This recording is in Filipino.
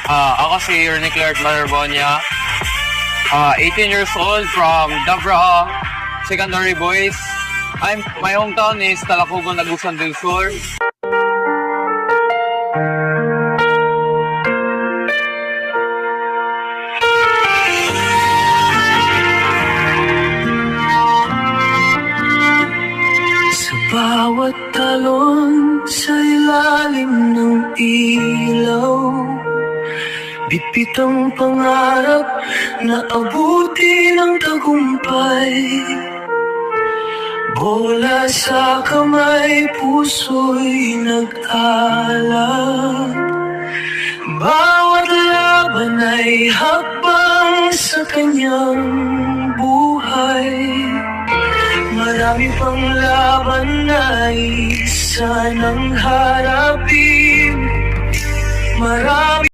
Ako si Ernie Clark Malarbonia, 18 years old from Dabra Secondary Boys. My hometown is Talacogon, Agusan del Sur. Sa bawat talon sa ilalim ng ilaw, bipit ang pangarap na abuti ng tagumpay. Bola sa kamay, puso'y nag-alab. Bawat laban ay hakbang sa kanyang buhay. Marami pang laban na isa nang harapin. Marami